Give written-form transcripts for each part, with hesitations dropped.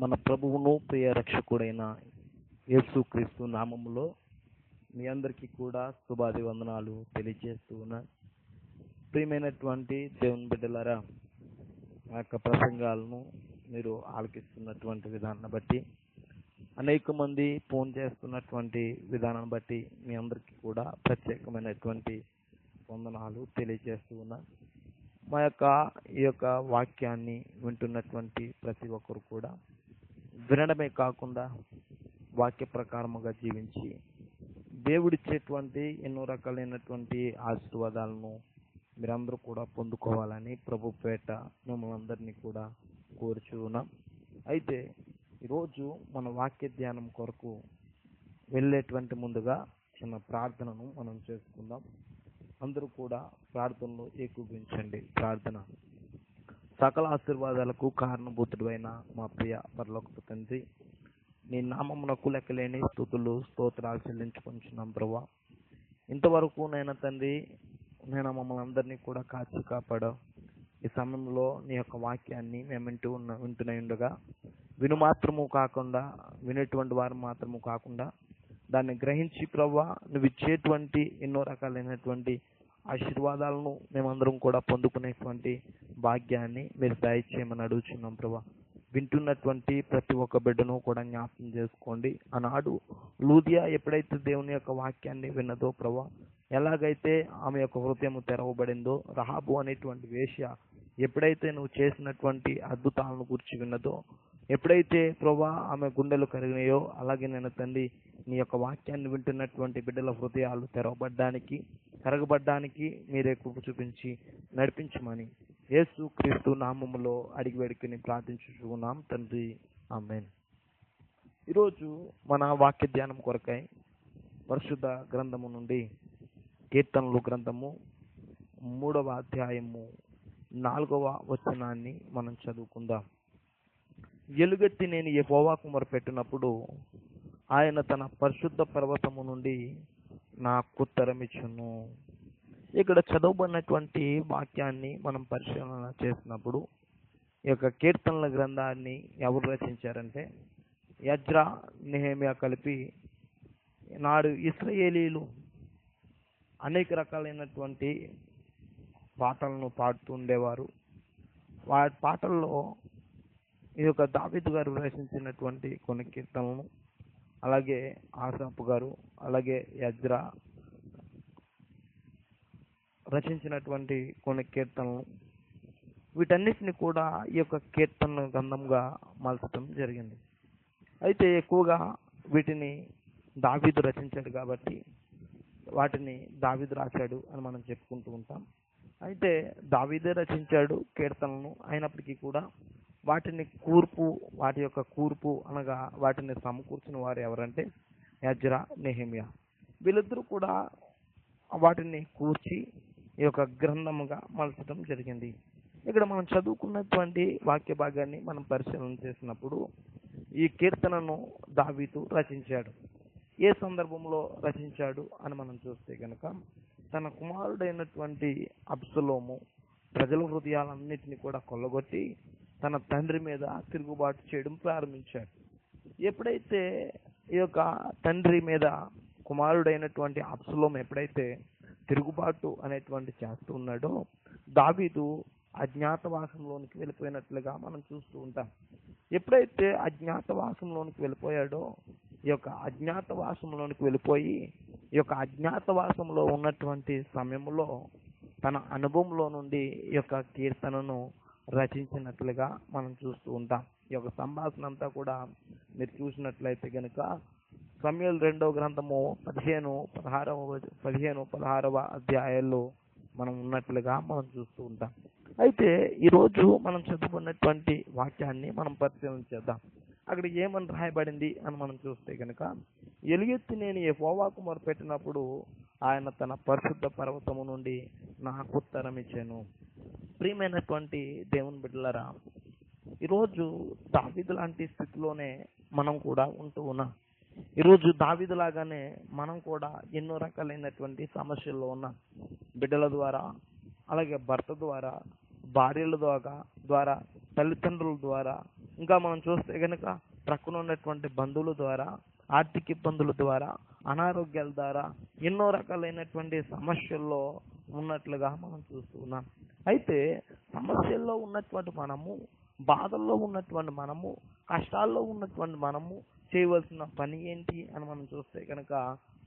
మన ప్రభువును ప్రియ రక్షకుడైన యేసుక్రీస్తు నామములో మీ అందరికీ కూడా శుభాభివందనాలు తెలియజేస్తూ ఉన్నాను. ప్రియమైనటువంటి దేవుని బిడ్డలారా, ఆ యొక్క ప్రసంగాలను మీరు ఆలకిస్తున్నటువంటి విధానాన్ని బట్టి, అనేక మంది ఫోన్ చేస్తున్నటువంటి విధానాన్ని బట్టి మీ అందరికీ కూడా ప్రత్యేకమైనటువంటి వందనాలు తెలియజేస్తూ ఉన్నాను. ఈ యొక్క వాక్యాన్ని వింటున్నటువంటి ప్రతి ఒక్కరు కూడా వినడమే కాకుండా వాక్య ప్రకారముగా జీవించి దేవుడిచ్చేటువంటి ఎన్నో రకాలైనటువంటి ఆశీర్వాదాలను మీరందరూ కూడా పొందుకోవాలని ప్రభు పేట మిమ్మల్ని అందరినీ కూడా కోరుచూ ఉన్నాం. అయితే ఈరోజు మన వాక్య ధ్యానం కొరకు వెళ్ళేటువంటి ముందుగా చిన్న ప్రార్థనను మనం చేసుకుందాం. అందరూ కూడా ప్రార్థనలో ఏకీభవించండి. ప్రార్థన. సకల ఆశీర్వాదాలకు కారణభూతుడు అయిన మా ప్రియ పరలోకపు తండ్రి, నీ నామమునకు లెక్కలేని స్తుతులు స్తోత్రాలు చెల్లించుకుంటున్నాం ప్రభువా. ఇంతవరకు నైనా తండ్రి, నేను మమ్మల్ని అందరినీ కూడా కాచి కాపాడావు. ఈ సమయంలో నీ యొక్క వాక్యాన్ని మేము వింటూనే ఉండగా విను మాత్రము కాకుండా, వినేటువంటి వారు మాత్రము కాకుండా, దాన్ని గ్రహించి ప్రభువా నువ్వు ఇచ్చేటువంటి ఎన్నో రకాలైనటువంటి ఆశీర్వాదాలను మేమందరం కూడా పొందుకునేటువంటి భాగ్యాన్ని మీరు దయచేయమని అడుగుచున్నాం ప్రభా. వింటున్నటువంటి ప్రతి ఒక్క బిడ్డను కూడా జ్ఞాపకం చేసుకోండి. ఆనాడు లూదియా ఎప్పుడైతే దేవుని యొక్క వాక్యాన్ని విన్నదో ప్రభా, ఎలాగైతే ఆమె యొక్క హృదయం తెరవబడిందో, రహాబు అనేటువంటి వేశ్య ఎప్పుడైతే నువ్వు చేసినటువంటి అద్భుతాలను గురించి విన్నదో, ఎప్పుడైతే ప్రభా ఆమె గుండెలు కరిగినాయో, అలాగే నేను తండ్రి నీ యొక్క వాక్యాన్ని వింటున్నటువంటి బిడ్డల హృదయాలు తెరవబడ్డానికి, కరగబడ్డానికి మీరే కృప చూపించి నడిపించమని యేసు క్రీస్తు నామములో అడిగి వేడుకుని ప్రార్థించుచున్నాం తండ్రి, ఆమేన్. ఈరోజు మన వాక్య ధ్యానం కొరకై పరిశుద్ధ గ్రంథము నుండి కీర్తనలు గ్రంథము 3వ అధ్యాయము 4వ వచనాన్ని మనం చదువుకుందాం. ఎలుగెత్తి నేను యెహోవాకు మొరపెట్టినప్పుడు ఆయన తన పరిశుద్ధ పర్వతము నుండి నాకు ఉత్తరమిచ్చును. ఇక్కడ చదవబడినటువంటి వాక్యాన్ని మనం పరిశీలన చేసినప్పుడు ఈ యొక్క కీర్తనల గ్రంథాన్ని ఎవరు రచించారంటే ఎజ్రా, నెహెమ్యా కలిపి నాడు ఇశ్రాయేలీలు అనేక రకాలైనటువంటి పాటలను పాడుతూ ఉండేవారు. వాటి పాటల్లో ఈ యొక్క దావీదు గారు రచించినటువంటి కొన్ని కీర్తనలను, అలాగే ఆసాపు గారు, అలాగే ఎజ్రా రచించినటువంటి కొన్ని కీర్తనలు, వీటన్నిటిని కూడా ఈ యొక్క కీర్తన గ్రంథంగా మలచడం జరిగింది. అయితే ఎక్కువగా వీటిని దావీదు రచించాడు కాబట్టి వాటిని దావీదు రాశాడు అని మనం చెప్పుకుంటూ ఉంటాం. అయితే దావీదే రచించాడు కీర్తనలను, అయినప్పటికీ కూడా వాటి యొక్క కూర్పు అనగా వాటిని సమకూర్చిన వారు ఎవరంటే ఎజ్రా, నెహెమ్యా. వీళ్ళిద్దరూ కూడా వాటిని కూర్చి ఈ యొక్క గ్రంథముగా మలచడం జరిగింది. ఇక్కడ మనం చదువుకున్నటువంటి వాక్య భాగాన్ని మనం పరిశీలన చేసినప్పుడు ఈ కీర్తనను దావీదు రచించాడు. ఏ సందర్భంలో రచించాడు అని మనం చూస్తే కనుక, తన కుమారుడైనటువంటి అబ్షలోము ప్రజల హృదయాలన్నిటిని కూడా కొల్లగొట్టి తన తండ్రి మీద తిరుగుబాటు చేయడం ప్రారంభించాడు. ఎప్పుడైతే ఈ యొక్క తండ్రి మీద కుమారుడైనటువంటి అబ్షలోము ఎప్పుడైతే తిరుగుబాటు అనేటువంటి చేస్తూ ఉన్నాడో, దావీదు అజ్ఞాతవాసంలోనికి వెళ్ళిపోయినట్లుగా మనం చూస్తూ ఉంటాం. ఎప్పుడైతే అజ్ఞాతవాసంలోనికి వెళ్ళిపోయాడో, ఈ యొక్క అజ్ఞాతవాసంలోనికి వెళ్ళిపోయి ఈ యొక్క అజ్ఞాతవాసంలో ఉన్నటువంటి సమయంలో తన అనుభవంలో నుండి ఈ యొక్క కీర్తనను రచించినట్లుగా మనం చూస్తూ ఉంటాం. ఈ యొక్క సంభాషణ అంతా కూడా మీరు చూసినట్లయితే కనుక సమూయేలు 2వ గ్రంథము 15-16వ అధ్యాయాల్లో మనం ఉన్నట్లుగా మనం చూస్తూ ఉంటాం. అయితే ఈరోజు మనం చదువుకున్నటువంటి వాక్యాన్ని మనం పరిశీలన చేద్దాం. అక్కడ ఏమని రాయబడింది అని మనం చూస్తే కనుక, ఎలుగెత్తి నేను యెహోవాకు మొరపెట్టినప్పుడు ఆయన తన పరిశుద్ధ పర్వతము నుండి నాకు ఉత్తరం ఇచ్చాను. ప్రియమైనటువంటి దేవుని బిడ్డలారా, ఈరోజు దావీదు లాంటి స్థితిలోనే మనం కూడా ఉంటూ ఉన్నాం. ఈరోజు దావీదు లాగానే మనం కూడా ఎన్నో రకాలైనటువంటి సమస్యల్లో ఉన్నాం. బిడ్డల ద్వారా, అలాగే భర్త ద్వారా, భార్యల ద్వారా, తల్లిదండ్రుల ద్వారా, ఇంకా మనం చూస్తే కనుక ప్రక్కన ఉన్నటువంటి బంధువుల ద్వారా, ఆర్థిక ఇబ్బందుల ద్వారా, అనారోగ్యాల ద్వారా ఎన్నో రకాలైనటువంటి సమస్యల్లో ఉన్నట్లుగా మనం చూస్తూ ఉన్నాం. అయితే సమస్యల్లో ఉన్నటువంటి మనము, బాధల్లో ఉన్నటువంటి మనము, కష్టాల్లో ఉన్నటువంటి మనము చేయవలసిన పని ఏంటి అని మనం చూస్తే కనుక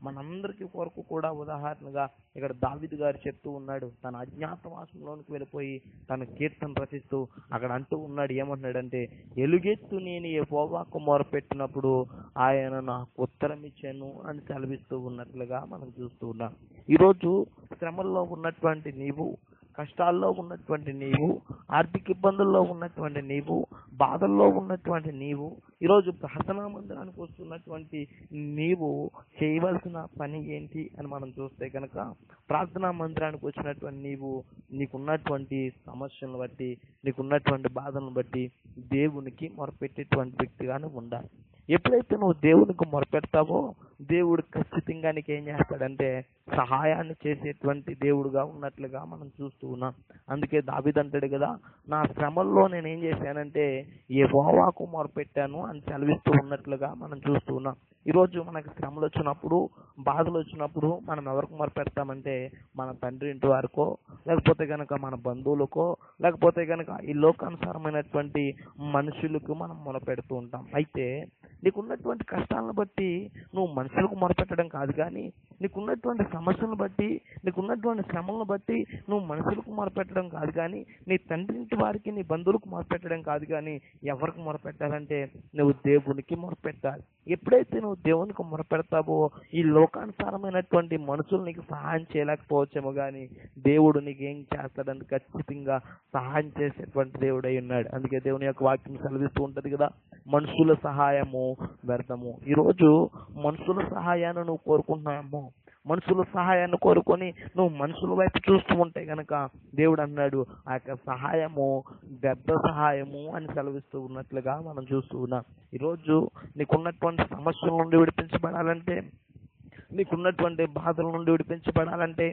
మనందరికీ కొరకు కూడా ఉదాహరణగా ఇక్కడ దావీదు గారు చెప్తూ ఉన్నాడు. తన అజ్ఞాతవాసంలోనికి వెళ్ళిపోయి తన కీర్తన రచిస్తూ అక్కడ అంటూ ఉన్నాడు. ఏమంటున్నాడంటే, ఎలుగెత్తు నేను యెహోవాకు మొరపెట్టినప్పుడు ఆయన నాకు ఉత్తరం ఇచ్చాను అని సెలవిస్తూ ఉన్నట్లుగా మనం చూస్తూ ఉన్నాం. ఈరోజు శ్రమల్లో ఉన్నటువంటి నీవు, కష్టాల్లో ఉన్నటువంటి నీవు, ఆర్థిక ఇబ్బందుల్లో ఉన్నటువంటి నీవు, బాధల్లో ఉన్నటువంటి నీవు, ఈరోజు ప్రార్థనా మందిరానికి వస్తున్నటువంటి నీవు చేయవలసిన పని ఏంటి అని మనం చూస్తే కనుక, ప్రార్థనా మందిరానికి వచ్చినటువంటి నీవు నీకున్నటువంటి సమస్యలను బట్టి, నీకున్నటువంటి బాధలను బట్టి దేవునికి మొరపెట్టేటువంటి వ్యక్తిగానే ఉండాలి. ఎప్పుడైతే నువ్వు దేవునికి మొరపెడతావో దేవుడు ఖచ్చితంగా నీకు ఏం చేస్తాడంటే సహాయాన్ని చేసేటువంటి దేవుడుగా ఉన్నట్లుగా మనం చూస్తూ ఉన్నాం. అందుకే దావీదు అంటాడు కదా, నా శ్రమల్లో నేను ఏం చేశానంటే యెహోవాకు మొరపెట్టాను అని సెలవిస్తూ ఉన్నట్లుగా మనం చూస్తూ ఉన్నాం. ఈరోజు మనకు శ్రమలు వచ్చినప్పుడు, బాధలు వచ్చినప్పుడు మనం ఎవరికి మొరపెడతామంటే మన తండ్రి ఇంటి వారికో, లేకపోతే కనుక మన బంధువులకో, లేకపోతే కనుక ఈ లోకానుసారమైనటువంటి మనుషులకు మనం మొరపెడుతూ ఉంటాం. అయితే నీకున్నటువంటి కష్టాలను బట్టి నువ్వు మనుషులకు మొరపెట్టడం కాదు, కానీ నీకున్నటువంటి సమస్యలను బట్టి, నీకున్నటువంటి శ్రమలను బట్టి నువ్వు మనుషులకు మొరపెట్టడం కాదు, కానీ నీ తండ్రి ఇంటి వారికి, నీ బంధువులకు మొరపెట్టడం కాదు, కానీ ఎవరికి మొరపెట్టాలంటే నువ్వు దేవునికి మొరపెట్టాలి. ఎప్పుడైతే నువ్వు దేవునికి మొరపెడతావో ఈ లోకానుసారమైనటువంటి మనుషులు నీకు సహాయం చేయలేకపోవచ్చేమో, కానీ దేవుడు నీకు ఏం చేస్తాడని ఖచ్చితంగా సహాయం చేసేటువంటి దేవుడై ఉన్నాడు. అందుకే దేవుని యొక్క వాక్యం సెలవిస్తూ ఉంటది కదా, మనుషుల సహాయము వ్యర్థము. ఈరోజు మనుషుల సహాయాన్ని నువ్వు కోరుకుంటున్నామో, మనుషుల సహాయాన్ని కోరుకొని నువ్వు మనుషుల వైపు చూస్తూ ఉంటే గనక దేవుడు అన్నాడు ఆ యొక్క సహాయము వ్యర్థ సహాయము అని సెలవిస్తూ ఉన్నట్లుగా మనం చూస్తూ ఉన్నాం. ఈరోజు నీకున్నటువంటి సమస్యల నుండి విడిపించబడాలంటే, నీకున్నటువంటి బాధల నుండి విడిపించబడాలంటే,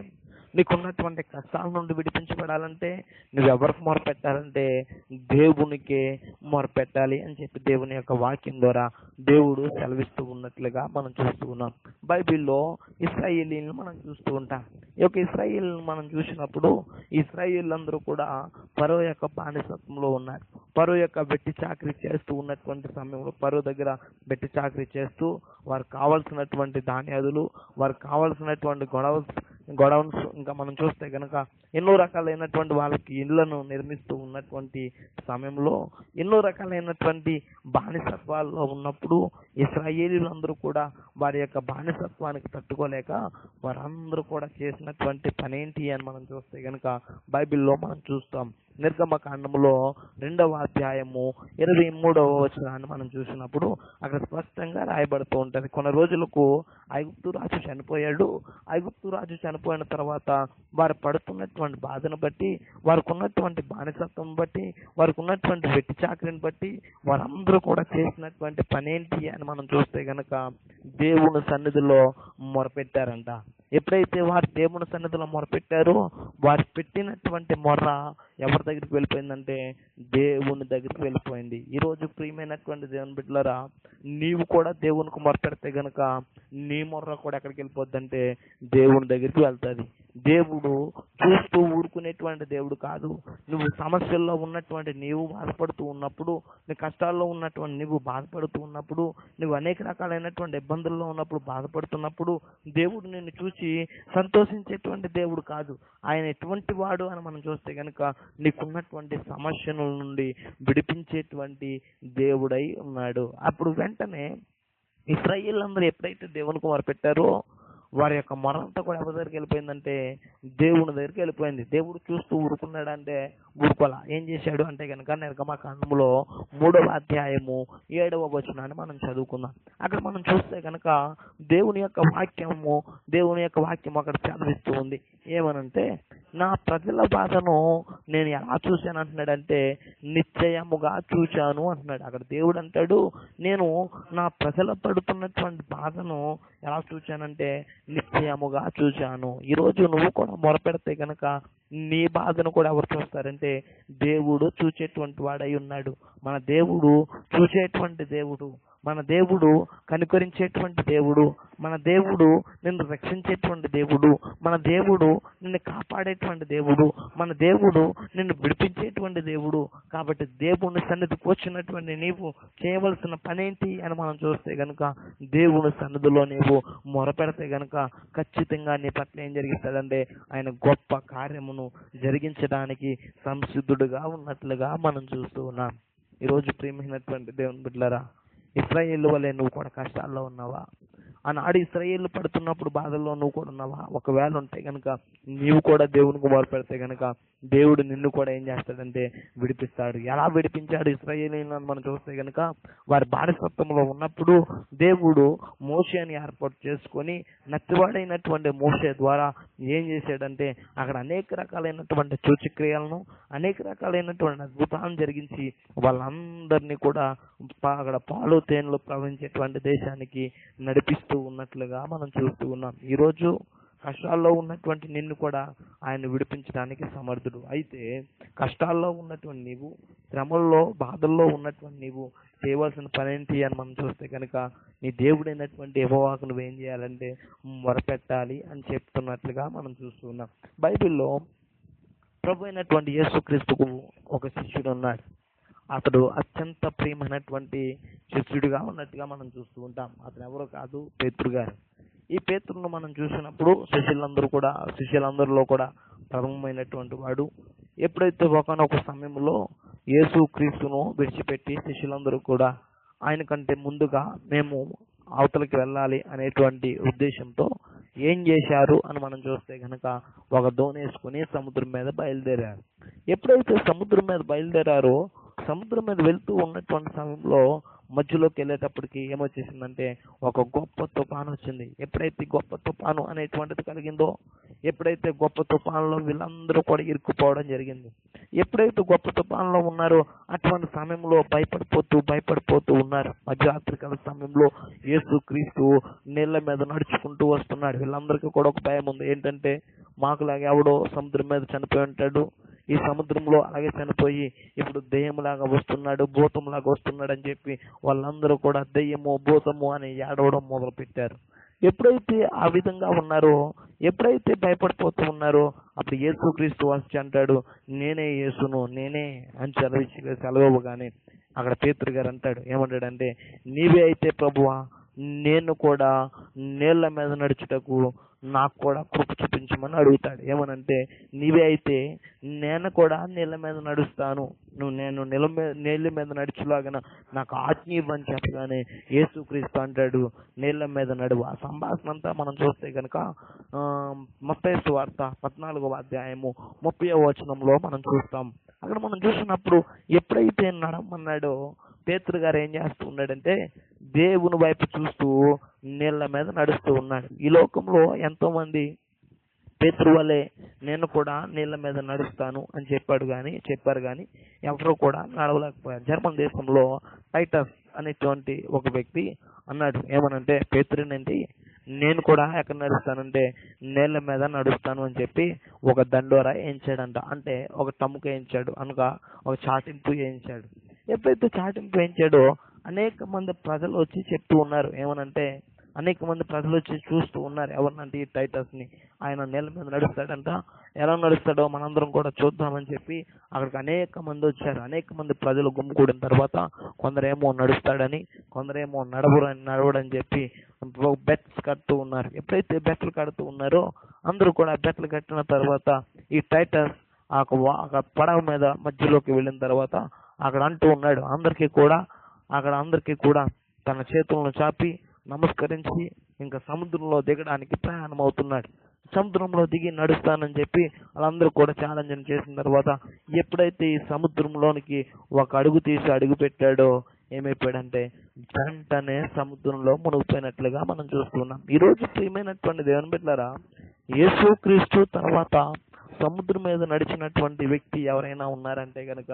నీకున్నటువంటి కష్టాల నుండి విడిపించబడాలంటే నువ్వెవరికి మొరపెట్టాలంటే దేవునికే మొరపెట్టాలి అని చెప్పి దేవుని యొక్క వాక్యం ద్వారా దేవుడు సెలవిస్తూ ఉన్నట్లుగా మనం చూస్తూ ఉన్నాం. బైబిల్లో ఇశ్రాయేలీలను మనం చూస్తూ ఉంటాం. ఈ యొక్క ఇశ్రాయేలీలను మనం చూసినప్పుడు ఇశ్రాయేలీలందరూ కూడా ఫరో యొక్క బానిసత్వంలో ఉన్నారు. ఫరో యొక్క వెట్టి చాకరీ చేస్తూ ఉన్నటువంటి సమయంలో, ఫరో దగ్గర వెట్టి చాకరీ చేస్తూ వారికి కావాల్సినటువంటి ధాన్యాదులు, వారికి కావాల్సినటువంటి గొడవన్స్ ఇంకా మనం చూస్తే కనుక ఎన్నో రకాలైనటువంటి వాళ్ళకి ఇళ్లను నిర్మిస్తూ ఉన్నటువంటి సమయంలో, ఎన్నో రకాలైనటువంటి బానిసత్వాల్లో ఉన్నప్పుడు ఇశ్రాయేలీలందరూ కూడా వారి యొక్క బానిసత్వానికి తట్టుకోలేక వారందరూ కూడా చేసినటువంటి పని ఏంటి అని మనం చూస్తే కనుక బైబిల్లో మనం చూస్తాం. నిర్గమకాండములో 2వ అధ్యాయము 23వ వచనాన్ని మనం చూసినప్పుడు అక్కడ స్పష్టంగా రాయబడుతూ ఉంటది. కొన్ని రోజులకు ఐగుప్తు రాజు చనిపోయాడు. ఐగుప్తు రాజు చనిపోయిన తర్వాత వారు పడుతున్నటువంటి బాధను బట్టి, వారికి ఉన్నటువంటి బానిసత్వం బట్టి, వారికి ఉన్నటువంటి వెట్టి చాకరిని బట్టి వారందరూ కూడా చేసినటువంటి పని ఏంటి అని మనం చూస్తే గనక దేవుని సన్నిధిలో మొరపెట్టారంట. ఎప్పుడైతే వారు దేవుని సన్నిధిలో మొరపెట్టారో వారు పెట్టినటువంటి మొర్ర ఎవరి దగ్గరికి వెళ్ళిపోయిందంటే దేవుని దగ్గరికి వెళ్ళిపోయింది. ఈరోజు ప్రియమైనటువంటి దేవుని బిడ్డలారా, నీవు కూడా దేవునికి మొరపెడితే గనక నీ మొర్ర కూడా ఎక్కడికి వెళ్ళిపోద్దంటే దేవుని దగ్గరికి వెళ్తుంది. దేవుడు చూస్తూ ఊరుకునేటువంటి దేవుడు కాదు. నువ్వు సమస్యల్లో ఉన్నటువంటి నీవు బాధపడుతూ ఉన్నప్పుడు, నీ కష్టాల్లో ఉన్నటువంటి నీవు బాధపడుతూ ఉన్నప్పుడు, నువ్వు అనేక రకాలైనటువంటి ఇబ్బందుల్లో ఉన్నప్పుడు, బాధపడుతున్నప్పుడు దేవుడు నిన్ను చూసి సంతోషించేటువంటి దేవుడు కాదు. ఆయన ఎటువంటి వాడు అని మనం చూస్తే కనుక నీకున్నటువంటి సమస్యల నుండి విడిపించేటువంటి దేవుడై ఉన్నాడు. అప్పుడు వెంటనే ఇశ్రాయేలీలందరూ ఎప్పుడైతే దేవునికి మొరపెట్టారో వారి యొక్క మొరంతా కూడా ఎవరి దగ్గరికి వెళ్ళిపోయిందంటే దేవుని దగ్గరికి వెళ్ళిపోయింది. దేవుడు చూస్తూ ఊరుకున్నాడంటే ఊరుకోలా. ఏం చేశాడు అంటే కనుక నిర్గమకాండములో 3వ అధ్యాయము 7వ వచనాన్ని మనం చదువుకుందాం. అక్కడ మనం చూస్తే కనుక దేవుని యొక్క వాక్యం అక్కడ చదివిస్తూ ఉంది. ఏమనంటే, నా ప్రజల బాధను నేను ఎలా చూశాను అంటున్నాడంటే నిశ్చయముగా చూశాను అంటున్నాడు. అక్కడ దేవుడు అంటాడు, నేను నా ప్రజల పడుతున్నటువంటి బాధను ఎలా చూశానంటే నిశ్చయముగా చూశాను. ఈరోజు నువ్వు కూడా మొరపెడితే కనుక నీ బాధను కూడా ఎవరు చూస్తారంటే దేవుడు చూచేటువంటి వాడై ఉన్నాడు. మన దేవుడు చూసేటువంటి దేవుడు, మన దేవుడు కనుకరించేటువంటి దేవుడు, మన దేవుడు నిన్ను రక్షించేటువంటి దేవుడు, మన దేవుడు నిన్ను కాపాడేటువంటి దేవుడు, మన దేవుడు నిన్ను విడిపించేటువంటి దేవుడు. కాబట్టి దేవుని సన్నిధికి వచ్చినటువంటి నీవు చేయవలసిన పనేంటి అని మనం చూస్తే గనుక, దేవుని సన్నిధిలో నీవు మొరపెడితే గనుక ఖచ్చితంగా నీ పట్ల ఏం జరిగిస్తాడంటే ఆయన గొప్ప కార్యమును జరిగించడానికి సంసిద్ధుడుగా ఉన్నట్లుగా మనం చూస్తూ ఉన్నాం. ఈరోజు ప్రియమైనటువంటి దేవుని బిడ్డలారా, ఇశ్రాయేలు వలె నువ్వు కూడా కష్టాల్లో ఉన్నావా? ఆనాడు ఇశ్రాయేలు పడుతున్నప్పుడు బాధల్లో నువ్వు కూడా ఉన్నావా? ఒకవేళ ఉంటే కనుక నీవు కూడా దేవునికి మొరపెడితే కనుక దేవుడు నిన్ను కూడా ఏం చేస్తాడంటే విడిపిస్తాడు. ఎలా విడిపించాడు ఇశ్రాయేలీయులను మనం చూస్తే కనుక, వారి బానిసత్వంలో ఉన్నప్పుడు దేవుడు మోషేని ఏర్పాటు చేసుకొని నత్తివాడైనటువంటి మోషే ద్వారా ఏం చేశాడంటే అక్కడ అనేక రకాలైనటువంటి సూచక్రియలను, అనేక రకాలైనటువంటి అద్భుతాలను జరిగించి వాళ్ళందరినీ కూడా అక్కడ పాలు తేనెలు ప్రవహించేటువంటి దేశానికి నడిపిస్తూ ఉన్నట్లుగా మనం చూస్తూ ఉన్నాం. ఈరోజు కష్టాల్లో ఉన్నటువంటి నిన్ను కూడా ఆయన విడిపించడానికి సమర్థుడు. అయితే కష్టాల్లో ఉన్నటువంటి నీవు, శ్రమల్లో బాధల్లో ఉన్నటువంటి నీవు చేయవలసిన పని ఏంటి అని మనం చూస్తే కనుక, నీ దేవుడైనటువంటి యెహోవాకు నువ్వేం చేయాలంటే మొరపెట్టాలి అని చెప్తున్నట్లుగా మనం చూస్తూ ఉన్నాం. బైబిల్లో ప్రభు అయినటువంటి యేసుక్రీస్తుకు ఒక శిష్యుడు ఉన్నాడు. అతడు అత్యంత ప్రియమైనటువంటి శిష్యుడిగా ఉన్నట్టుగా మనం చూస్తూ ఉంటాం. అతను ఎవరో కాదు, పేతురు గారు. ఈ పేతురును మనం చూసినప్పుడు శిష్యులందరిలో కూడా ప్రథమమైనటువంటి వాడు. ఎప్పుడైతే ఒకనొక సమయంలో యేసు క్రీస్తును విడిచిపెట్టి శిష్యులందరూ కూడా ఆయన కంటే ముందుగా మేము అవతలకి వెళ్ళాలి అనేటువంటి ఉద్దేశంతో ఏం చేశారు అని మనం చూస్తే కనుక, ఒక దోణేసుకుని సముద్రం మీద బయలుదేరారు. ఎప్పుడైతే సముద్రం మీద బయలుదేరారో, సముద్రం మీద వెళ్తూ ఉన్నటువంటి సమయంలో మధ్యలోకి వెళ్ళేటప్పటికి ఏమొచ్చేసిందంటే ఒక గొప్ప తుఫాను వచ్చింది. ఎప్పుడైతే గొప్ప తుఫాను అనేటువంటిది కలిగిందో, ఎప్పుడైతే గొప్ప తుఫానులో వీళ్ళందరూ కూడా ఇరుక్కుపోవడం జరిగింది. ఎప్పుడైతే గొప్ప తుఫానులో ఉన్నారో అటువంటి సమయంలో భయపడిపోతూ ఉన్నారు. మధ్యరాత్రికాల సమయంలో యేసు క్రీస్తు నీళ్ల మీద నడుచుకుంటూ వస్తున్నాడు. వీళ్ళందరికీ కూడా ఒక భయం ఉంది. ఏంటంటే మాకులాగా ఎవడో సముద్రం మీద చనిపోయి ఉంటాడు, ఈ సముద్రంలో అలాగే చనిపోయి ఇప్పుడు దెయ్యంలాగా వస్తున్నాడు, భూతంలాగా వస్తున్నాడు అని చెప్పి వాళ్ళందరూ కూడా దెయ్యము భూతము అని ఏడవడం మొదలు పెట్టారు. ఎప్పుడైతే ఆ విధంగా ఉన్నారో, ఎప్పుడైతే భయపడిపోతూ ఉన్నారో, అప్పుడు యేసుక్రీస్తు వచ్చి అంటాడు, నేనే యేసును, నేనే అని సెలవుగానే అక్కడ పేతురు గారు అంటాడు, ఏమంటాడంటే, నీవే అయితే ప్రభువా, నేను కూడా నీళ్ల మీద నడుచుటకు నాకు కూడా కృప చూపించమని అడుగుతాడు. ఏమనంటే, నీవే అయితే నేను కూడా నీళ్ళ మీద నడుస్తాను, నేను నీళ్ళ మీద నడుచులాగా నాకు ఆజ్ఞ ఇవ్వని చెప్పగానే యేసుక్రీస్తు అంటాడు, నీళ్ళ మీద నడువు. ఆ సంభాషణ అంతా మనం చూస్తే కనుక మత్తయి సువార్త 14వ అధ్యాయము 30వ వచనంలో మనం చూస్తాం. అక్కడ మనం చూసినప్పుడు ఎప్పుడైతే నడమన్నాడో పేతురు గారు ఏం చేస్తూ ఉన్నాడంటే దేవుని వైపు చూస్తూ నీళ్ళ మీద నడుస్తూ ఉన్నాడు. ఈ లోకంలో ఎంతో మంది పేతురు వలె నేను కూడా నీళ్ళ మీద నడుస్తాను అని చెప్పారు కానీ ఎవరు కూడా నడవలేకపోయారు. జర్మన్ దేశంలో టైటస్ అనేటువంటి ఒక వ్యక్తి అన్నాడు, ఏమనంటే, పేతురునండి నేను కూడా ఎక్కడ నడుస్తానంటే నీళ్ళ మీద నడుస్తాను అని చెప్పి ఒక దండోరా వేయించాడంట. అంటే ఒక టముక వేయించాడు, అనగా ఒక చాటింపు వేయించాడు. ఎప్పుడైతే చాటింపు వేయించాడో అనేక మంది ప్రజలు వచ్చి చెప్తూ ఉన్నారు. ఏమనంటే, అనేక మంది ప్రజలు వచ్చి చూస్తూ ఉన్నారు ఎవరినంటే ఈ టైటస్ని. ఆయన నీళ్ళ మీద నడుస్తాడంట, ఎలా నడుస్తాడో మనందరం కూడా చూద్దామని చెప్పి అక్కడికి అనేక మంది వచ్చారు. అనేక మంది ప్రజలు గుమ్మికూడిన తర్వాత కొందరేమో నడుస్తాడని, కొందరేమో నడవడని చెప్పి బెట్స్ కడుతూ ఉన్నారు. ఎప్పుడైతే బెట్లు కడుతూ ఉన్నారో అందరూ కూడా బెట్లు కట్టిన తర్వాత ఈ టైటస్ ఆ పడవ మీద మధ్యలోకి వెళ్ళిన తర్వాత అక్కడ అంటూ ఉన్నాడు, అందరికీ కూడా తన చేతులను చాపి నమస్కరించి ఇంకా సముద్రంలో దిగడానికి ప్రయాణం అవుతున్నాడు. సముద్రంలో దిగి నడుస్తానని చెప్పి వాళ్ళందరూ కూడా ఛాలెంజ్ చేసిన తర్వాత ఎప్పుడైతే ఈ సముద్రంలోనికి ఒక అడుగు తీసి అడుగు పెట్టాడో ఏమైపోయాడంటే వెంటనే సముద్రంలో మునిగిపోయినట్లుగా మనం చూస్తున్నాం. ఈరోజు ప్రియమైనటువంటి దేవుని బిడ్డలారా, యేసుక్రీస్తు తర్వాత సముద్రం మీద నడిచినటువంటి వ్యక్తి ఎవరైనా ఉన్నారంటే కనుక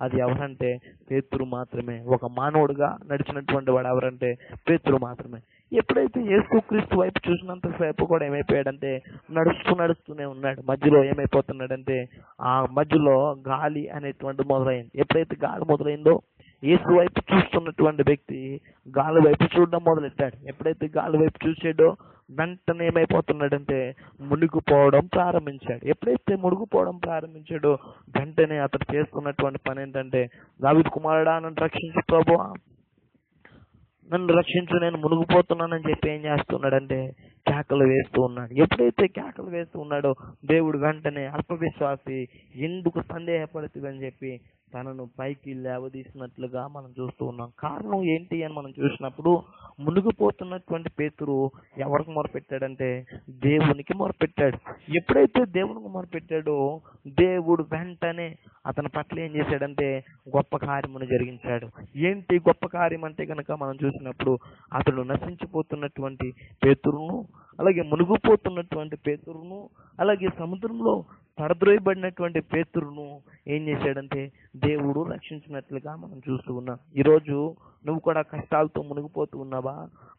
అది ఎవరంటే పేతురు మాత్రమే. ఒక మానవుడిగా నడిచినటువంటి వాడు ఎవరంటే పేతురు మాత్రమే. ఎప్పుడైతే యేసుక్రీస్తు వైపు చూసినంతసేపు కూడా ఏమైపోయాడంటే నడుస్తూనే ఉన్నాడు. మధ్యలో ఏమైపోతున్నాడంటే ఆ మధ్యలో గాలి అనేటువంటి మొదలైంది. ఎప్పుడైతే గాలి మొదలైందో యేసు వైపు చూస్తున్నటువంటి వ్యక్తి గాలి వైపు చూడడం మొదలెట్టాడు. ఎప్పుడైతే గాలి వైపు చూసాడో వెంటనే ఏమైపోతున్నాడంటే మునిగిపోవడం ప్రారంభించాడు. ఎప్పుడైతే మునిగిపోవడం ప్రారంభించాడో వెంటనే అతడు చేస్తున్నటువంటి పని ఏంటంటే, దావీదు కుమారుడా నన్ను రక్షించు ప్రభువా, నన్ను రక్షించు, నేను మునిగిపోతున్నానని చెప్పి ఏం చేస్తున్నాడంటే కేకలు వేస్తూ ఉన్నాడు. ఎప్పుడైతే కేకలు వేస్తూ ఉన్నాడో దేవుడు వెంటనే అల్పవిశ్వాసి ఎందుకు సందేహపడుతుందని చెప్పి తనను పైకి లేవదీసినట్లుగా మనం చూస్తూ ఉన్నాం. కారణం ఏంటి అని మనం చూసినప్పుడు మునిగిపోతున్నటువంటి పేతురు ఎవరికి మొరపెట్టాడంటే దేవునికి మొరపెట్టాడు. ఎప్పుడైతే దేవునికి మొరపెట్టాడో దేవుడు వెంటనే అతని పట్ల ఏం చేశాడంటే గొప్ప కార్యమును జరిగించాడు. ఏంటి గొప్ప కార్యం అంటే కనుక మనం చూసినప్పుడు అతడు నశించిపోతున్నటువంటి పేతురును, అలాగే మునిగిపోతున్నటువంటి పేతురును, అలాగే సముద్రంలో పడద్రోయబడినటువంటి పేతురును ఏం చేశాడంటే దేవుడు రక్షించినట్లుగా మనం చూస్తూ ఉన్నాం. ఈరోజు నువ్వు కూడా కష్టాలతో మునిగిపోతూ ఉన్నావా,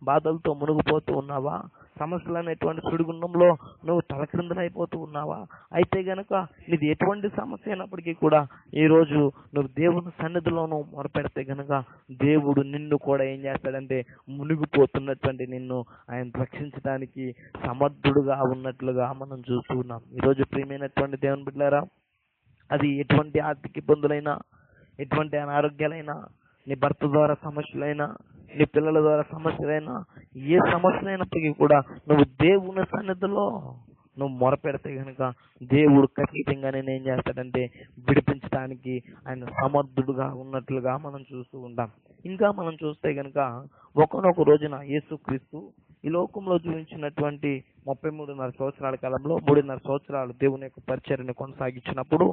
బాధలతో మునిగిపోతూ ఉన్నావా, సమస్యలు అనేటువంటి సుడిగుండంలో నువ్వు తలక్రిందులైపోతూ ఉన్నావా? అయితే గనక నీది ఎటువంటి సమస్య అయినప్పటికీ కూడా ఈరోజు నువ్వు దేవుని సన్నిధిలోనూ మొరపెడితే గనక దేవుడు నిన్ను కూడా ఏం చేస్తాడంటే మునిగిపోతున్నటువంటి నిన్ను ఆయన రక్షించడానికి సమర్థుడుగా ఉన్నట్లుగా మనం చూస్తూ ఉన్నాం. ఈరోజు ప్రియమైనటువంటి దేవుని బిడ్డలారా, అది ఎటువంటి ఆర్థిక ఇబ్బందులైనా, ఎటువంటి అనారోగ్యాలైనా, నీ భర్త ద్వారా సమస్యలైనా, నీ పిల్లల ద్వారా సమస్యలైనా, ఏ సమస్య అయినప్పటికీ కూడా నువ్వు దేవుని సన్నిధిలో నువ్వు మొరపెడితే కనుక దేవుడు ఖచ్చితంగానే ఏం చేస్తాడంటే విడిపించడానికి ఆయన సమర్థుడుగా ఉన్నట్లుగా మనం చూస్తూ ఉంటాం. ఇంకా మనం చూస్తే కనుక ఒకనొక రోజున యేసుక్రీస్తు ఈ లోకంలో జీవించినటువంటి 33.5 సంవత్సరాల కాలంలో 3.5 సంవత్సరాలు దేవుని యొక్క పరిచర్యను కొనసాగించినప్పుడు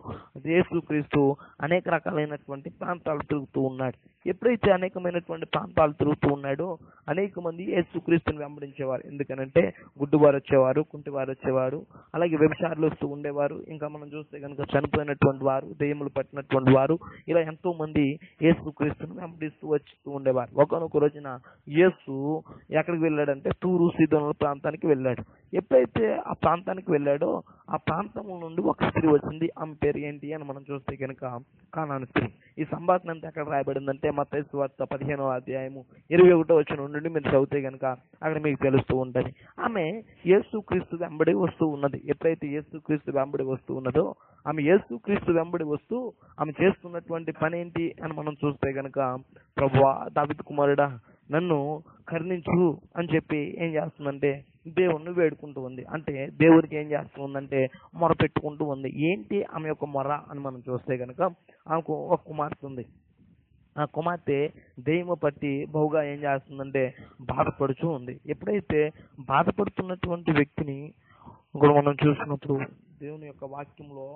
యేసుక్రీస్తు అనేక రకాలైనటువంటి ప్రాంతాలు తిరుగుతూ ఉన్నాడు. ఎప్పుడైతే అనేకమైనటువంటి ప్రాంతాలు తిరుగుతూ ఉన్నాడో అనేక మంది యేసుక్రీస్తుని వెంబడించేవారు. ఎందుకనంటే గుడ్డివారు వచ్చేవారు, కుంటివారు వచ్చేవారు, అలాగే వ్యభిచారులు వస్తూ ఉండేవారు. ఇంకా మనం చూస్తే కనుక చనిపోయినటువంటి వారు, దెయ్యములు పట్టినటువంటి వారు, ఇలా ఎంతో మంది యేసుక్రీస్తుని వెంబడిస్తూ వచ్చుతూ ఉండేవారు. ఒకనొక రోజున యేసు ఎక్కడికి వెళ్ళాడంటే తూరు సీదోనుల ప్రాంతానికి వెళ్ళాడు. ఎప్పుడైతే ఆ ప్రాంతానికి వెళ్ళాడో ఆ ప్రాంతం నుండి ఒక స్త్రీ వచ్చింది. ఆమె పేరు ఏంటి అని మనం చూస్తే కనుక కానాను స్త్రీ. ఈ సంభాషణ అంతా ఎక్కడ రాయబడిందంటే మత్తయి సువార్త 15వ అధ్యాయము 21వ వచనం నుండి మీరు చదివితే కనుక అక్కడ మీకు తెలుస్తూ ఉంటుంది. ఆమె యేసుక్రీస్తు వెంబడి వస్తూ ఉన్నది. ఎప్పుడైతే యేసుక్రీస్తు వెంబడి వస్తూ ఉన్నదో ఆమె యేసుక్రీస్తు వెంబడి వస్తూ ఆమె చేస్తున్నటువంటి పని ఏంటి అని మనం చూస్తే కనుక, ప్రభువా దావీదు కుమారుడా నన్ను కరుణించు అని చెప్పి ఏం చేస్తుందంటే దేవుణ్ణి వేడుకుంటూ ఉంది. అంటే దేవుడికి ఏం చేస్తూ ఉందంటే మొర పెట్టుకుంటూ ఉంది. ఏంటి ఆమె యొక్క మొర అని మనం చూస్తే కనుక ఆమెకు ఒక కుమార్తె ఉంది. ఆ కుమార్తె దెయ్యము పట్టి బహుగా ఏం చేస్తుందంటే బాధపడుతూ ఉంది. ఎప్పుడైతే బాధపడుతున్నటువంటి వ్యక్తిని ఇక్కడ మనం చూసినప్పుడు దేవుని యొక్క వాక్యంలో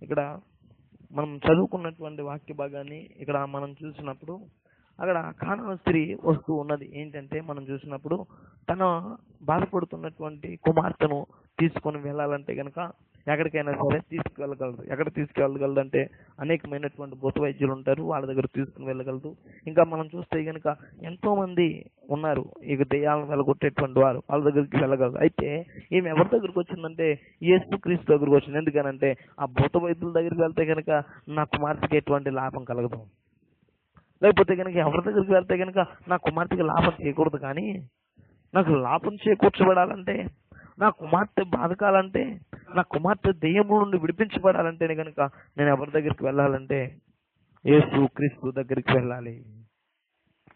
ఇక్కడ మనం చదువుకున్నటువంటి వాక్య భాగాన్ని ఇక్కడ మనం చూసినప్పుడు అక్కడ కానాను స్త్రీ వస్తూ ఉన్నది. ఏంటంటే మనం చూసినప్పుడు తన బాధపడుతున్నటువంటి కుమార్తెను తీసుకొని వెళ్ళాలంటే కనుక ఎక్కడికైనా సరే తీసుకువెళ్ళగలరు. ఎక్కడ తీసుకువెళ్ళగలదు అంటే అనేకమైనటువంటి భూత వైద్యులు ఉంటారు, వాళ్ళ దగ్గర తీసుకుని వెళ్ళగలదు. ఇంకా మనం చూస్తే కనుక ఎంతో మంది ఉన్నారు ఇక దెయ్యాలను వెళ్ళగొట్టేటువంటి వారు, వాళ్ళ దగ్గరికి వెళ్ళగలరు. అయితే ఈమె ఎవరి దగ్గరికి వచ్చిందంటే యేసుక్రీస్తు దగ్గరికి వచ్చింది. ఎందుకనంటే ఆ భూత వైద్యుల దగ్గరికి వెళ్తే కనుక నా కుమార్తెకి ఎటువంటి లాభం కలగదు, లేకపోతే కనుక ఎవరి దగ్గరికి వెళ్తే కనుక నా కుమార్తెకి లాభం చేయకూడదు, కానీ నాకు లాభం చేకూర్చబడాలంటే, నా కుమార్తె బాధకాలంటే, నా కుమార్తె దెయ్యము నుండి విడిపించబడాలంటేనే కనుక నేను ఎవరి దగ్గరికి వెళ్ళాలంటే యేసుక్రీస్తు దగ్గరికి వెళ్ళాలి.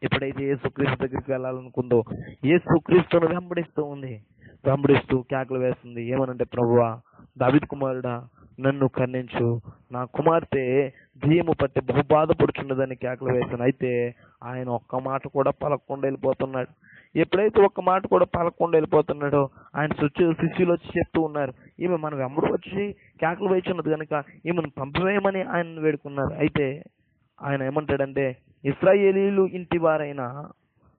ఎప్పుడైతే యేసుక్రీస్తు దగ్గరికి వెళ్ళాలనుకుందో యేసుక్రీస్తును వెంబడిస్తూ ఉంది. వెంబడిస్తూ కేకలు వేస్తుంది. ఏమనంటే, ప్రభువా దావీదు కుమారుడా నన్ను కరుణించు, నా కుమార్తె దెయ్యము పట్టి బహు బాధపడుచున్నదని కేకలు వేశాను. అయితే ఆయన ఒక్క మాట కూడా పలకకుండా వెళ్ళిపోతున్నాడు. ఎప్పుడైతే ఒక్క మాట కూడా పలకకుండా వెళ్ళిపోతున్నాడో ఆయన శిష్యులు వచ్చి చెప్తూ ఉన్నారు, ఈమె మనం వెంబడి వచ్చి కేకలు వేస్తున్నది కనుక ఈమెను పంపివేయమని ఆయన వేడుకున్నారు. అయితే ఆయన ఏమంటాడంటే, ఇశ్రాయేలీయులు ఇంటి వారైనా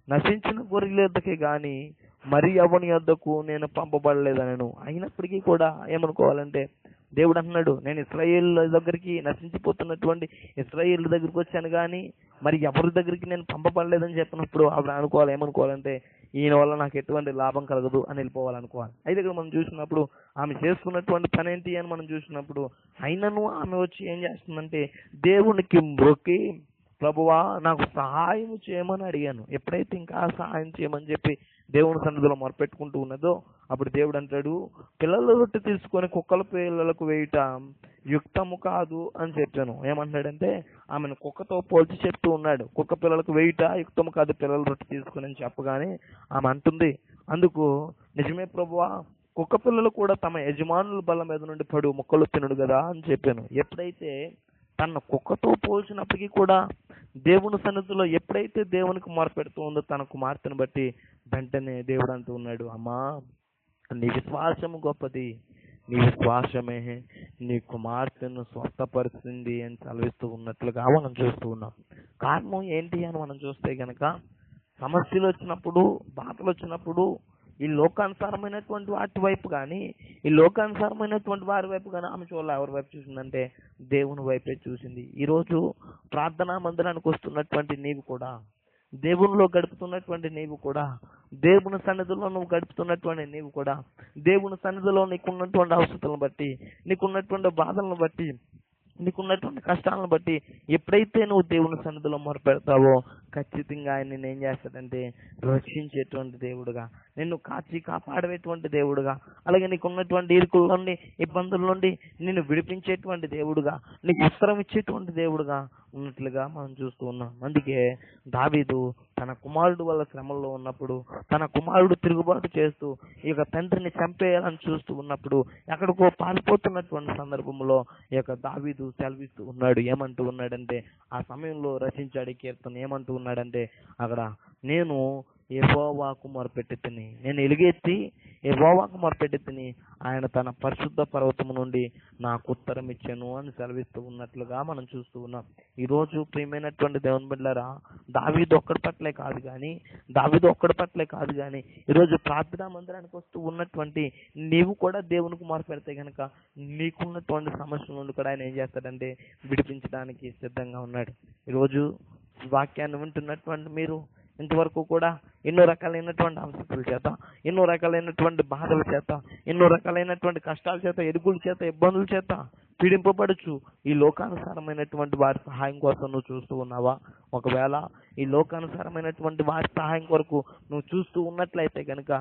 నశించిన గొర్రెల యొద్దకే గాని మరి ఎవని యొద్దకు నేను పంపబడలేదనను. అయినప్పటికీ కూడా ఏమనుకోవాలంటే దేవుడు అంటున్నాడు, నేను ఇశ్రాయేల్ దగ్గరికి, నశించిపోతున్నటువంటి ఇశ్రాయేల్ దగ్గరికి వచ్చాను కానీ మరి ఎవరి దగ్గరికి నేను పంపబడలేదని చెప్పినప్పుడు అప్పుడు అనుకోవాలి, ఏమనుకోవాలంటే ఈయన వల్ల నాకు ఎటువంటి లాభం కలగదు అని వెళ్ళిపోవాలనుకోవాలి. అయితే ఇక్కడ మనం చూసినప్పుడు ఆమె చేసుకున్నటువంటి పని ఏంటి అని మనం చూసినప్పుడు, అయినను ఆమె వచ్చి ఏం చేస్తుందంటే దేవునికి మొక్కి, ప్రభువా నాకు సహాయం చేయమని అడిగాను. ఎప్పుడైతే ఇంకా సహాయం చేయమని చెప్పి దేవుని సన్నిధిలో మొరపెట్టుకుంటూ ఉన్నదో అప్పుడు దేవుడు అంటాడు, పిల్లల రొట్టె తీసుకొని కుక్కల పిల్లలకు వేయుట యుక్తము కాదు అని చెప్పాను. ఏమంటాడంటే ఆమెను కుక్కతో పోల్చి చెప్తూ ఉన్నాడు. కుక్క పిల్లలకు వేయుట యుక్తము కాదు పిల్లల రొట్టె తీసుకొని అని చెప్పగానే ఆమె అంటుంది, అందుకు నిజమే ప్రభువా, కుక్క పిల్లలు కూడా తమ యజమానుల బల్ల మీద నుండి పడు ముక్కలు తినడు కదా అని చెప్పాను. ఎప్పుడైతే తన కుక్కతో పోల్చినప్పటికీ కూడా దేవుని సన్నిధిలో ఎప్పుడైతే దేవునికి మొరపెడుతూ ఉందో తన కుమార్తెను బట్టి వెంటనే దేవుడు అంటూ ఉన్నాడు, అమ్మా నీ విశ్వాసము గొప్పది, నీ విశ్వాసమే నీ కుమార్తెను స్వస్థపరిచింది అని సెలవిస్తూ ఉన్నట్లుగా మనం చూస్తూ ఉన్నాం. కారణం ఏంటి అని మనం చూస్తే కనుక, సమస్యలు వచ్చినప్పుడు, బాధలు వచ్చినప్పుడు ఈ లోకానుసారమైనటువంటి వాటి వైపు కానీ, ఈ లోకానుసారమైనటువంటి వారి వైపు కానీ ఆమె చూడాలి. ఎవరి వైపు చూసిందంటే దేవుని వైపే చూసింది. ఈరోజు ప్రార్థనా మందిరానికి వస్తున్నటువంటి నీవు కూడా, దేవునిలో గడుపుతున్నటువంటి నీవు కూడా, దేవుని సన్నిధిలో నువ్వు గడుపుతున్నటువంటి నీవు కూడా, దేవుని సన్నిధిలో నీకున్నటువంటి అవసరాలను బట్టి, నీకున్నటువంటి బాధలను బట్టి, నీకున్నటువంటి కష్టాలను బట్టి ఎప్పుడైతే నువ్వు దేవుని సన్నిధిలో మొరపెడతావో ఖచ్చితంగా ఆయన నిన్ను ఏం చేస్తాడంటే రక్షించేటువంటి దేవుడుగా, నిన్ను కాచి కాపాడేటువంటి దేవుడుగా, అలాగే నీకున్నటువంటి ఇరుకుల నుండి, ఇబ్బందుల నుండి నిన్ను విడిపించేటువంటి దేవుడుగా, నీకు ఉత్తరం ఇచ్చేటువంటి దేవుడుగా ఉన్నట్లుగా మనం చూస్తూ ఉన్నాం. అందుకే దావీదు తన కుమారుడు వల్ల శ్రమల్లో ఉన్నప్పుడు, తన కుమారుడు తిరుగుబాటు చేస్తూ ఈ యొక్క తండ్రిని చంపేయాలని చూస్తూ ఉన్నప్పుడు, ఎక్కడికో పారిపోతున్నటువంటి సందర్భంలో ఈ యొక్క దావీదు సెలవిస్తూ ఉన్నాడు. ఏమంటూ ఉన్నాడంటే, ఆ సమయంలో రచించాడు కీర్తన. ఏమంటూ ఉన్నాడంటే అక్కడ, నేను యెహోవాకు మొరపెట్టి తిని, నేను ఎలుగెత్తి యెహోవాకు మొరపెట్టి తిని, ఆయన తన పరిశుద్ధ పర్వతము నుండి నాకు ఉత్తరం ఇచ్చాను అని సెలవిస్తూ ఉన్నట్లుగా మనం చూస్తూ ఉన్నాం. ఈరోజు ప్రియమైనటువంటి దేవుని బిడ్డలారా, దావీదు ఒక్కడి పట్లే కాదు కానీ ఈరోజు ప్రార్థనా మందిరానికి వస్తూ ఉన్నటువంటి నీవు కూడా దేవునికి మొరపెడితే కనుక నీకున్నటువంటి సమస్యల నుండి కూడా ఆయన ఏం చేస్తాడంటే విడిపించడానికి సిద్ధంగా ఉన్నాడు. ఈరోజు వాక్యాన్ని వింటున్నటువంటి మీరు ఇంతవరకు కూడా ఎన్నో రకాలైనటువంటి అవసరాల చేత, ఎన్నో రకాలైనటువంటి బాధల చేత, ఎన్నో రకాలైనటువంటి కష్టాల చేత, ఎదుగుల చేత, ఇబ్బందుల చేత పీడింపబడచ్చు. ఈ లోకానుసారమైనటువంటి వారి సహాయం కోసం నువ్వు చూస్తూ ఉన్నావా? ఒకవేళ ఈ లోకానుసారమైనటువంటి వారి సహాయం కొరకు నువ్వు చూస్తూ ఉన్నట్లయితే కనుక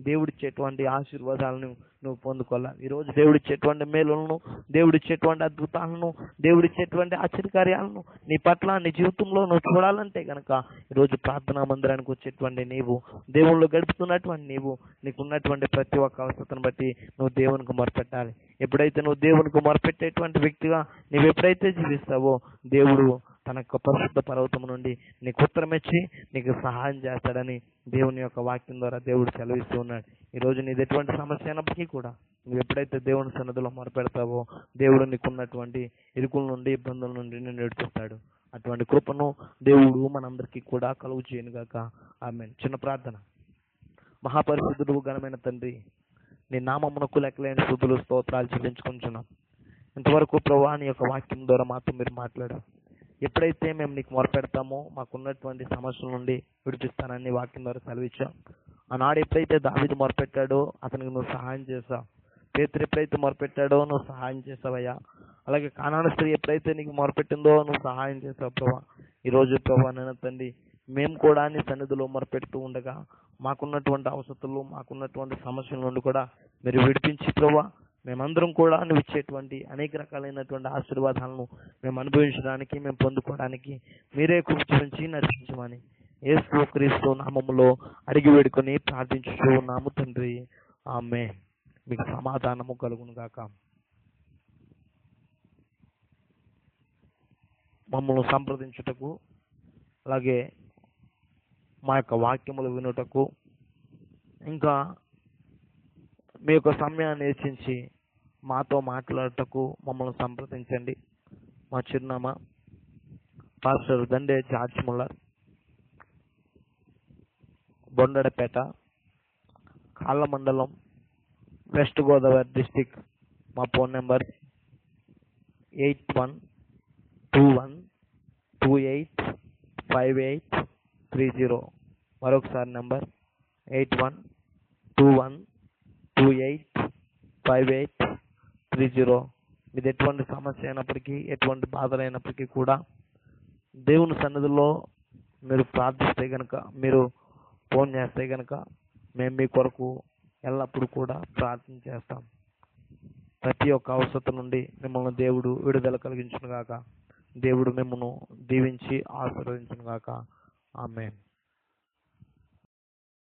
దేవుడిచ్చేటువంటి ఆశీర్వాదాలను నువ్వు పొందుకోవాలి. ఈరోజు దేవుడిచ్చేటువంటి మేలులను, దేవుడిచ్చేటువంటి అద్భుతాలను, దేవుడిచ్చేటువంటి ఆశ్చర్యకార్యాలను నీ పట్ల, నీ జీవితంలో నువ్వు చూడాలంటే కనుక ఈరోజు ప్రార్థనా మందిరానికి వచ్చేటువంటి నీవు, దేవుళ్ళు గడుపుతున్నటువంటి నీవు, నీకున్నటువంటి ప్రతి ఒక్క అవసరతను బట్టి నువ్వు దేవునికి మొరపెట్టాలి. ఎప్పుడైతే నువ్వు దేవునికి మొరపెట్టేటువంటి వ్యక్తిగా నువ్వు ఎప్పుడైతే జీవిస్తావో దేవుడు తన యొక్క పరిశుద్ధ పర్వతం నుండి నీకు ఉత్తరమిచ్చి నీకు సహాయం చేస్తాడని దేవుని యొక్క వాక్యం ద్వారా దేవుడు సెలవిస్తూ ఉన్నాడు. ఈరోజు నీది ఎటువంటి సమస్య అయినప్పటికీ కూడా నువ్వు ఎప్పుడైతే దేవుని సన్నిధిలో మొరపెడతావో దేవుడు నీకున్నటువంటి ఇరుకుల నుండి, ఇబ్బందుల నుండి నిన్ను నడిపిస్తాడు. అటువంటి కృపను దేవుడు మనందరికీ కూడా కలుగు చేయనుగాక. ఆమేన్. చిన్న ప్రార్థన. మహాపరిశుద్ధుడు, ఘనమైన తండ్రి, నీ నామమునకు లెక్కలేని స్తుతులు, స్తోత్రాలు చెల్లించుకుంటున్నాం. ఇంతవరకు ప్రభువా నీ యొక్క వాక్యం ద్వారా మాతో మీరు మాట్లాడారు. ఎప్పుడైతే మేము నీకు మొరపెడతామో మాకున్నటువంటి సమస్యల నుండి విడిపిస్తానని వాక్యం ద్వారా సెలవిచ్చాం. ఆనాడు ఎప్పుడైతే దావీదు మొరపెట్టాడో అతనికి నువ్వు సహాయం చేశావు. పేతురు ఎప్పుడైతే మొరపెట్టాడో నువ్వు సహాయం చేసావయ్యా. అలాగే కానాను స్త్రీ ఎప్పుడైతే నీకు మొరపెట్టిందో నువ్వు సహాయం చేసావు ప్రభా. ఈరోజు ప్రభా నేను తండ్రి, మేము కూడా నీ సన్నిధిలో మొరపెడుతూ ఉండగా మాకున్నటువంటి అవసరాలు, మాకున్నటువంటి సమస్యల నుండి కూడా మీరు విడిపించి ప్రభా మేమందరం కూడా నువ్వు ఇచ్చేటువంటి అనేక రకాలైనటువంటి ఆశీర్వాదాలను మేము అనుభవించడానికి, మేము పొందుకోవడానికి మీరే కృప చూపించి నడిపించమని యేసు క్రీస్తు నామములో అడిగి వేడుకొని ప్రార్థించుచూ ఉన్నాము తండ్రి. ఆమేన్. మీకు సమాధానము కలుగును గాక. మమ్మల్ని సంప్రదించుటకు, అలాగే మా యొక్క వాక్యములు వినుటకు, ఇంకా మీ యొక్క సమయాన్ని హెచ్చించి మాతో మాట్లాడటకు మమ్మల్ని సంప్రదించండి. మా చిరునామా పాస్టర్ దండే జార్జ్ ముల్లర్, బొండడపేట, కాళ్ళ మండలం, వెస్ట్ గోదావరి డిస్టిక్. మా ఫోన్ నెంబర్ 8121285830. మరొకసారి నెంబర్ 8121285830. మీది ఎటువంటి సమస్య అయినప్పటికీ, ఎటువంటి బాధలు అయినప్పటికీ కూడా దేవుని సన్నిధిలో మీరు ప్రార్థిస్తే గనక, మీరు ఫోన్ చేస్తే గనక మేము మీ కొరకు ఎల్లప్పుడూ కూడా ప్రార్థన చేస్తాం. ప్రతి ఒక్క అవసరత నుండి మిమ్మల్ని దేవుడు విడుదల కలిగించును గాక. దేవుడు మిమ్మల్ని దీవించి ఆశీర్వదించును గాక. ఆమేన్.